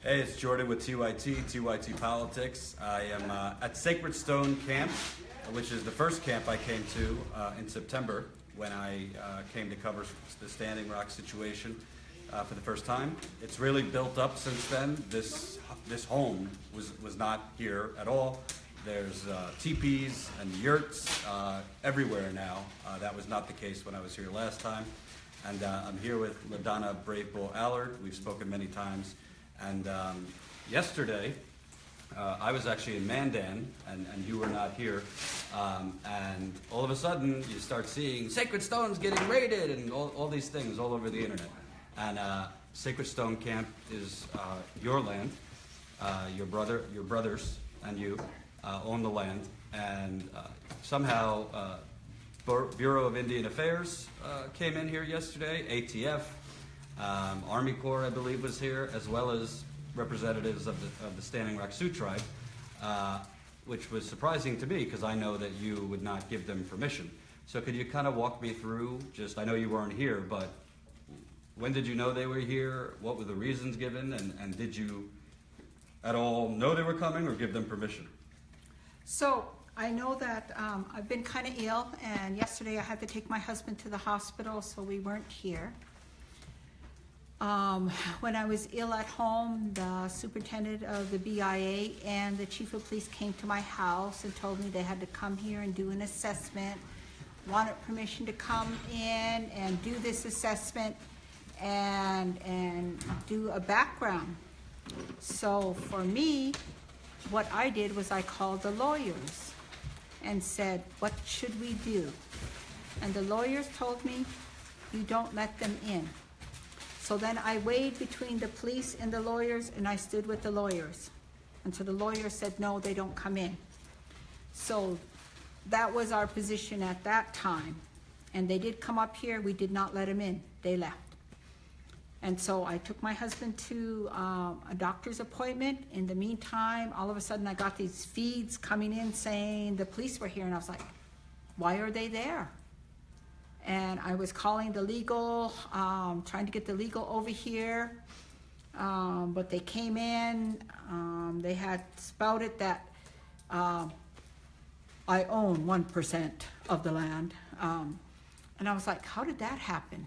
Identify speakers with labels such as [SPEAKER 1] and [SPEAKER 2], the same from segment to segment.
[SPEAKER 1] Hey, it's Jordan with TYT Politics. I am at Sacred Stone Camp, which is the first camp I came to in September when I came to cover the Standing Rock situation for the first time. It's really built up since then. This home was not here at all. There's teepees and yurts everywhere now. That was not the case when I was here last time. And I'm here with LaDonna Brave Bull Allard. We've spoken many times. And yesterday, I was actually in Mandan, and you were not here. And all of a sudden, you start seeing Sacred Stone's getting raided and all these things all over the internet. And Sacred Stone Camp is your land. Your brothers and you own the land. And somehow, Bureau of Indian Affairs came in here yesterday, ATF. Army Corps, I believe, was here, as well as representatives of the Standing Rock Sioux Tribe, which was surprising to me because I know that you would not give them permission. So could you kind of walk me through, I know you weren't here, but when did you know they were here? What were the reasons given? And did you at all know they were coming or give them permission?
[SPEAKER 2] So I know that I've been kind of ill, and yesterday I had to take my husband to the hospital, so we weren't here. When I was ill at home, the superintendent of the BIA and the chief of police came to my house and told me they had to come here and do an assessment, wanted permission to come in and do this assessment and do a background. So for me, what I did was I called the lawyers and said, what should we do? And the lawyers told me, you don't let them in. So then I weighed between the police and the lawyers, and I stood with the lawyers. And so the lawyers said, no, they don't come in. So that was our position at that time. And they did come up here. We did not let them in. They left. And so I took my husband to a doctor's appointment. In the meantime, all of a sudden I got these feeds coming in saying the police were here. And I was like, why are they there? And I was calling the legal, trying to get the legal over here, but they came in. They had spouted that I own 1% of the land. And I was like, how did that happen?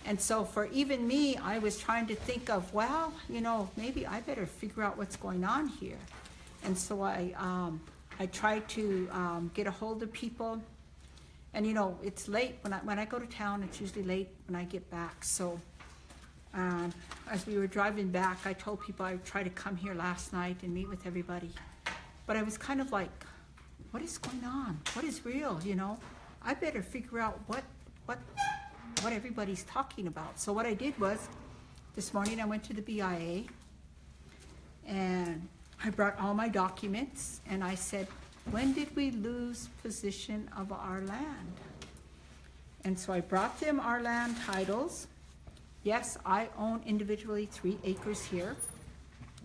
[SPEAKER 2] And so for even me, I was trying to think of, well, you know, maybe I better figure out what's going on here. And so I tried to get a hold of people. And you know, it's late when I go to town. It's usually late when I get back. So as we were driving back, I told people I would try to come here last night and meet with everybody. But I was kind of like, what is going on? What is real? You know, I better figure out what everybody's talking about. So what I did was, this morning I went to the BIA and I brought all my documents and I said, when did we lose possession of our land? And so I brought them our land titles. Yes, I own individually 3 acres here.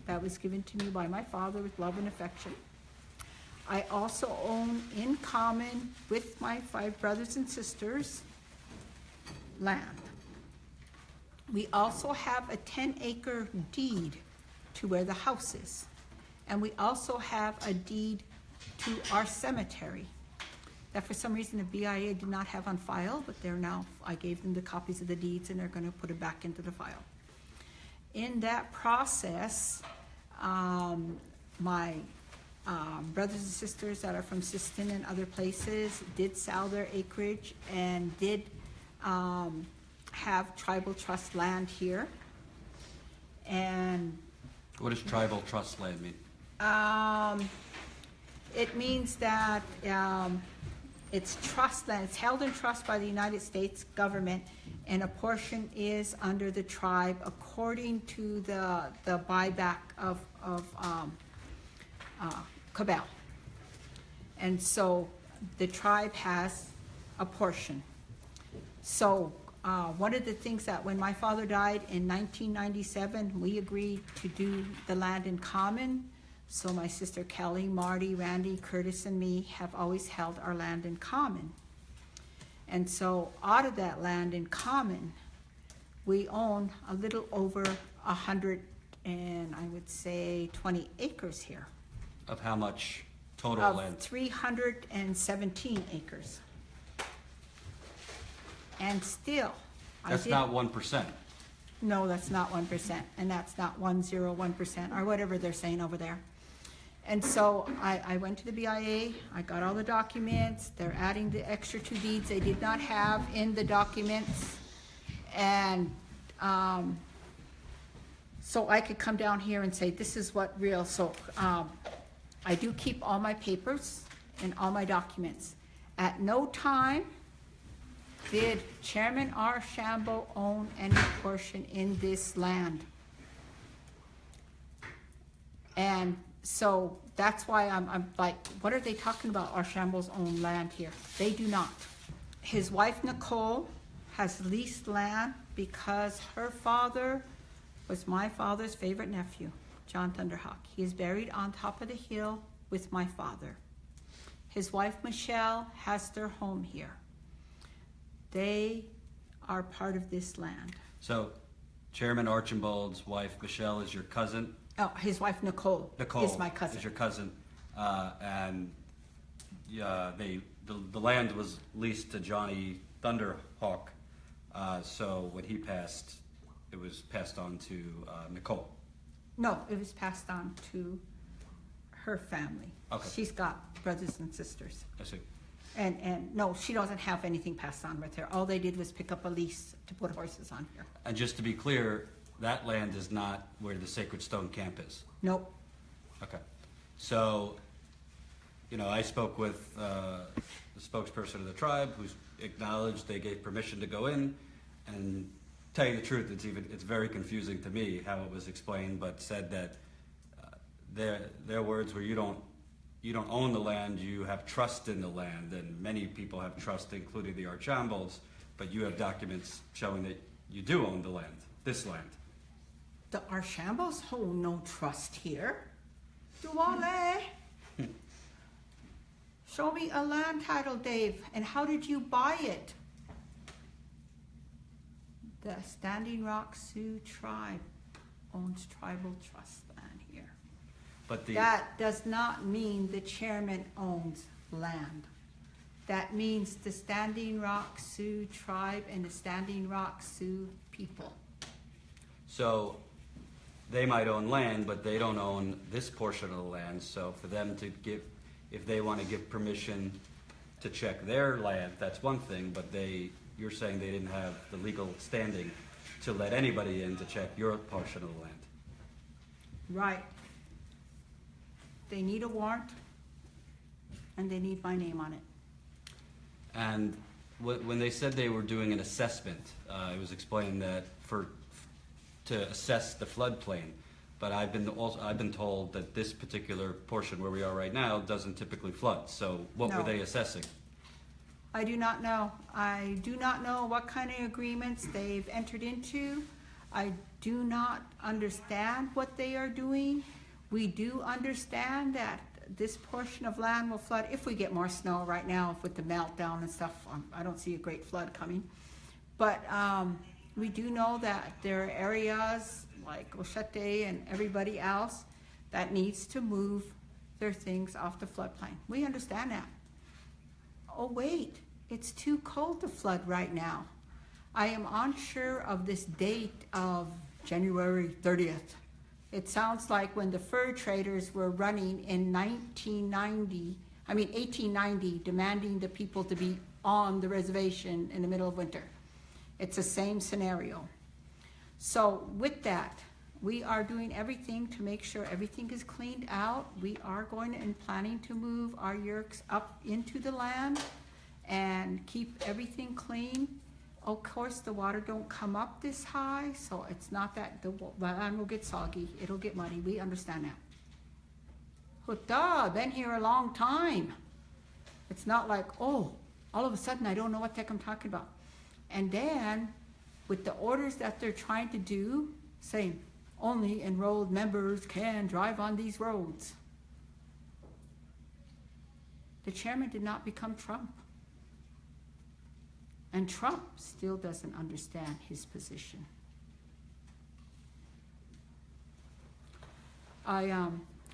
[SPEAKER 2] That was given to me by my father with love and affection. I also own in common with my 5 brothers and sisters land. We also have a 10-acre deed to where the house is. And we also have a deed to our cemetery that for some reason the BIA did not have on file, but they're now, I gave them the copies of the deeds and they're going to put it back into the file. In that process, my brothers and sisters that are from Siston and other places did sell their acreage and did have tribal trust land here. And
[SPEAKER 1] what does tribal trust land mean?
[SPEAKER 2] It means that it's trust land. It's held in trust by the United States government, and a portion is under the tribe according to the buyback of Cabell. And so the tribe has a portion. So one of the things that when my father died in 1997, we agreed to do the land in common. So my sister Kelly, Marty, Randy, Curtis, and me have always held our land in common. And so out of that land in common, we own a little over 100 and I would say 20 acres here.
[SPEAKER 1] Of how much total
[SPEAKER 2] Of
[SPEAKER 1] land?
[SPEAKER 2] 317 acres. And still,
[SPEAKER 1] That's not 1%.
[SPEAKER 2] No, that's not 1%, and that's not 101%, or whatever they're saying over there. And so I went to the BIA, I got all the documents, they're adding the extra 2 deeds they did not have in the documents. And so I could come down here and say, this is what real, so I do keep all my papers and all my documents. At no time did Chairman Archambault own any portion in this land. And so that's why I'm like, what are they talking about, Archambault's own land here? They do not. His wife Nicole has leased land because her father was my father's favorite nephew, John Thunderhawk. He is buried on top of the hill with my father. His wife Michelle has their home here. They are part of this land.
[SPEAKER 1] So Chairman Archibald's wife, Michelle, is your cousin?
[SPEAKER 2] Oh, his wife Nicole is my cousin.
[SPEAKER 1] Is your cousin. And the land was leased to Johnny Thunderhawk. So when he passed, it was passed on to Nicole.
[SPEAKER 2] No, it was passed on to her family.
[SPEAKER 1] Okay.
[SPEAKER 2] She's got brothers and sisters.
[SPEAKER 1] I see.
[SPEAKER 2] And no, she doesn't have anything passed on with her. All they did was pick up a lease to put horses on here.
[SPEAKER 1] And just to be clear, that land is not where the Sacred Stone camp is?
[SPEAKER 2] Nope.
[SPEAKER 1] Okay. So, I spoke with the spokesperson of the tribe who's acknowledged they gave permission to go in, and tell you the truth, it's very confusing to me how it was explained, but said that their words were, you don't own the land, you have trust in the land, and many people have trust, including the Archambaults, but you have documents showing that you do own the land, this land.
[SPEAKER 2] The Archambaults hold no trust here. Duale. Show me a land title, Dave, and how did you buy it? The Standing Rock Sioux Tribe owns tribal trust land here.
[SPEAKER 1] But
[SPEAKER 2] That does not mean the chairman owns land. That means the Standing Rock Sioux Tribe and the Standing Rock Sioux people.
[SPEAKER 1] So they might own land, but they don't own this portion of the land. So for them to give, if they want to give permission to check their land, that's one thing, but you're saying they didn't have the legal standing to let anybody in to check your portion of the land.
[SPEAKER 2] Right. They need a warrant, and they need my name on it.
[SPEAKER 1] And when they said they were doing an assessment, it was explained that to assess the floodplain, but I've been told that this particular portion where we are right now doesn't typically flood. So what
[SPEAKER 2] No.
[SPEAKER 1] were they assessing?
[SPEAKER 2] I do not know. I do not know what kind of agreements they've entered into. I do not understand what they are doing. We do understand that this portion of land will flood if we get more snow right now with the meltdown and stuff. I don't see a great flood coming. But we do know that there are areas like Oshete and everybody else that needs to move their things off the floodplain. We understand that. Oh wait, it's too cold to flood right now. I am unsure of this date of January 30th. It sounds like when the fur traders were running in 1890, demanding the people to be on the reservation in the middle of winter. It's the same scenario. So with that, we are doing everything to make sure everything is cleaned out. We are going and planning to move our yurks up into the land and keep everything clean. Of course, the water don't come up this high, so it's not that the land will get soggy. It'll get muddy. We understand that. Huta, been here a long time. It's not like, oh, all of a sudden I don't know what the heck I'm talking about. And then, with the orders that they're trying to do, saying only enrolled members can drive on these roads. The chairman did not become Trump. And Trump still doesn't understand his position. I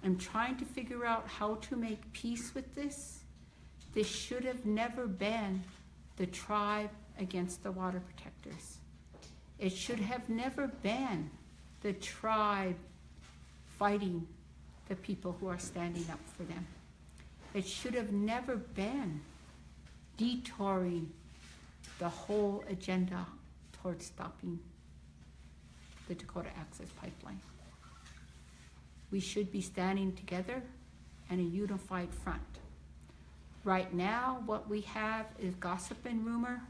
[SPEAKER 2] am trying to figure out how to make peace with this. This should have never been the tribe against the water protectors. It should have never been the tribe fighting the people who are standing up for them. It should have never been detouring the whole agenda towards stopping the Dakota Access Pipeline. We should be standing together in a unified front. Right now, what we have is gossip and rumor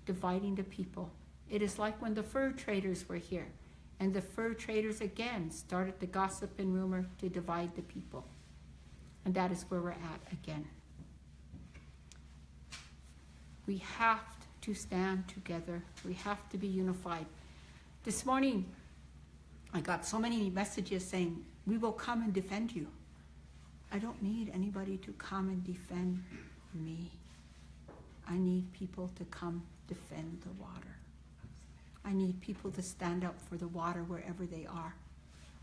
[SPEAKER 2] dividing the people. It is like when the fur traders were here, and the fur traders again started the gossip and rumor to divide the people. And that is where we're at again. We have to stand together. We have to be unified. This morning, I got so many messages saying, we will come and defend you. I don't need anybody to come and defend me. I need people to come defend the water. I need people to stand up for the water wherever they are.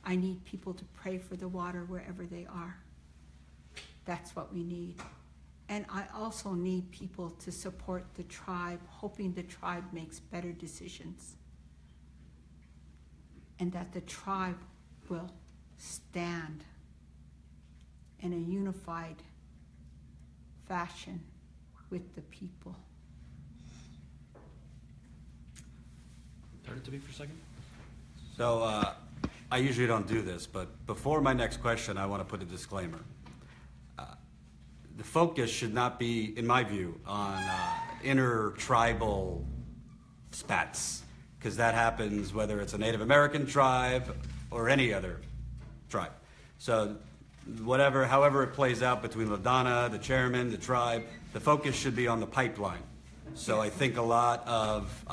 [SPEAKER 2] I need people to pray for the water wherever they are. That's what we need. And I also need people to support the tribe, hoping the tribe makes better decisions. And that the tribe will stand in a unified fashion with the people.
[SPEAKER 3] Turn it to me for a second.
[SPEAKER 1] So I usually don't do this, but before my next question, I want to put a disclaimer. The focus should not be, in my view, on intertribal spats, because that happens whether it's a Native American tribe or any other tribe. So however it plays out between LaDonna, the chairman, the tribe, the focus should be on the pipeline. So I think a lot of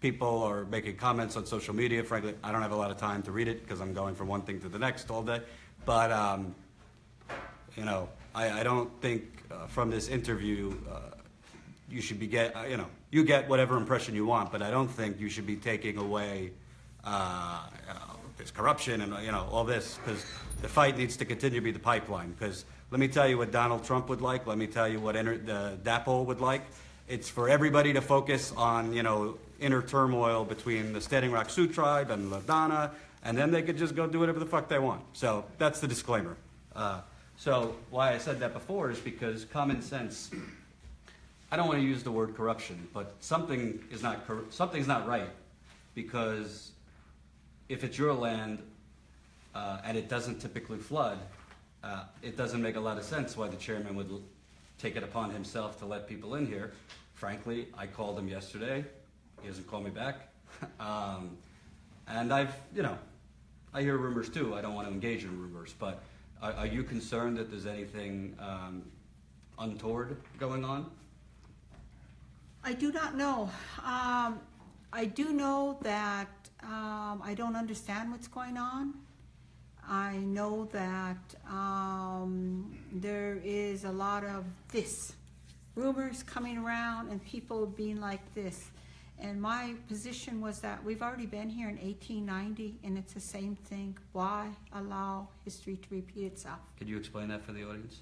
[SPEAKER 1] people are making comments on social media. Frankly, I don't have a lot of time to read it because I'm going from one thing to the next all day. But I don't think from this interview you should be you get whatever impression you want, but I don't think you should be taking away this corruption and all this, because the fight needs to continue to be the pipeline. Because let me tell you what Donald Trump would like. Let me tell you what the DAPO would like. It's for everybody to focus on inner turmoil between the Standing Rock Sioux Tribe and LaDonna, and then they could just go do whatever the fuck they want. So that's the disclaimer. So why I said that before is because common sense. I don't want to use the word corruption, but something's not right, because if it's your land and it doesn't typically flood, it doesn't make a lot of sense why the chairman would take it upon himself to let people in here. Frankly, I called him yesterday. He hasn't called me back. And I hear rumors too. I don't want to engage in rumors, but are you concerned that there's anything untoward going on?
[SPEAKER 2] I do not know. I do know that I don't understand what's going on. I know that there is a lot of rumors coming around and people being like this. And my position was that we've already been here in 1890 and it's the same thing. Why allow history to repeat itself?
[SPEAKER 1] Could you explain that for the audience?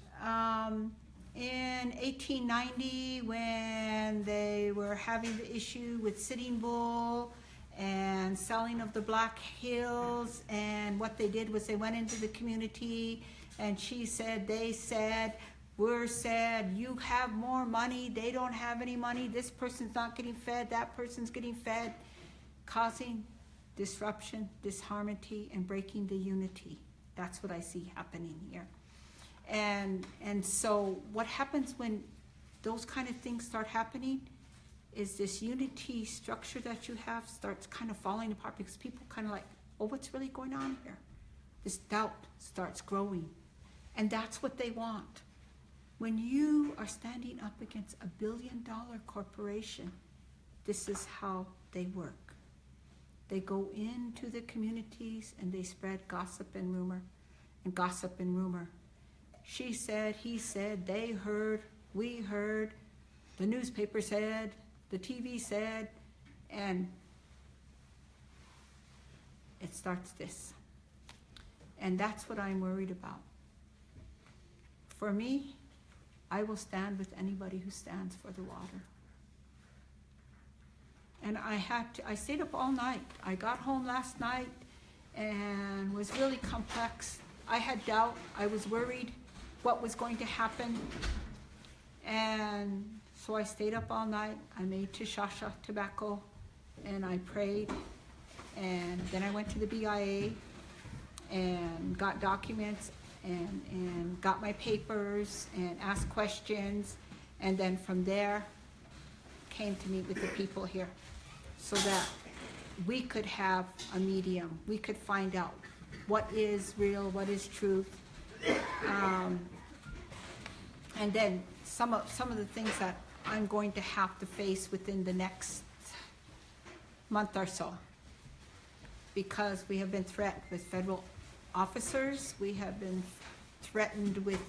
[SPEAKER 2] In 1890, when they were having the issue with Sitting Bull and selling of the Black Hills, and what they did was they went into the community and they said, we're sad, you have more money, they don't have any money, this person's not getting fed, that person's getting fed, causing disruption, disharmony, and breaking the unity. That's what I see happening here. And so what happens when those kind of things start happening is this unity structure that you have starts kind of falling apart, because people kind of like, oh, what's really going on here? This doubt starts growing. And that's what they want. When you are standing up against $1 billion corporation, this is how they work. They go into the communities and they spread gossip and rumor, and gossip and rumor. She said, he said, they heard, we heard, the newspaper said, the TV said, and it starts this. And that's what I'm worried about. For me, I will stand with anybody who stands for the water. And I stayed up all night. I got home last night and was really complex. I had doubt, I was worried what was going to happen. And so I stayed up all night. I made tshasha tobacco and I prayed. And then I went to the BIA and got documents and got my papers and asked questions. And then from there, came to meet with the people here so that we could have a medium. We could find out what is real, what is truth. And then some of the things that I'm going to have to face within the next month or so. Because we have been threatened with federal officers, we have been threatened with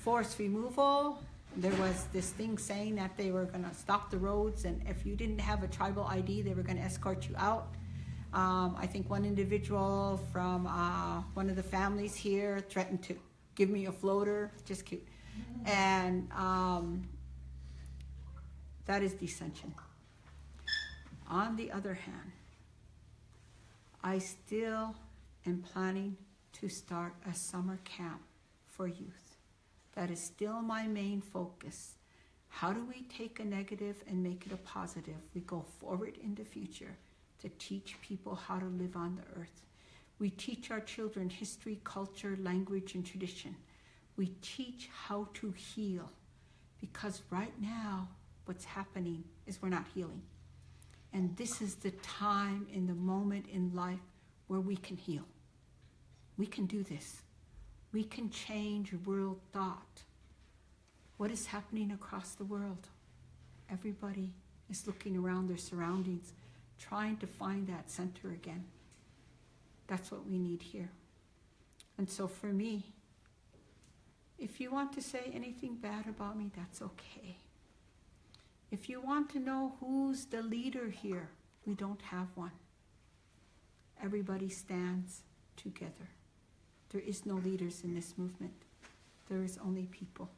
[SPEAKER 2] forced removal. There was this thing saying that they were gonna stop the roads, and if you didn't have a tribal ID, they were gonna escort you out. I think one individual from one of the families here threatened to give me a floater, just cute. And that is dissension. On the other hand, I still am planning to start a summer camp for youth. That is still my main focus. How do we take a negative and make it a positive? We go forward in the future to teach people how to live on the earth. We teach our children history, culture, language, and tradition. We teach how to heal, because right now what's happening is we're not healing. And this is the time in the moment in life where we can heal. We can do this. We can change world thought. What is happening across the world? Everybody is looking around their surroundings, trying to find that center again. That's what we need here. And so for me, if you want to say anything bad about me, that's okay. If you want to know who's the leader here, we don't have one. Everybody stands together. There is no leaders in this movement. There is only people.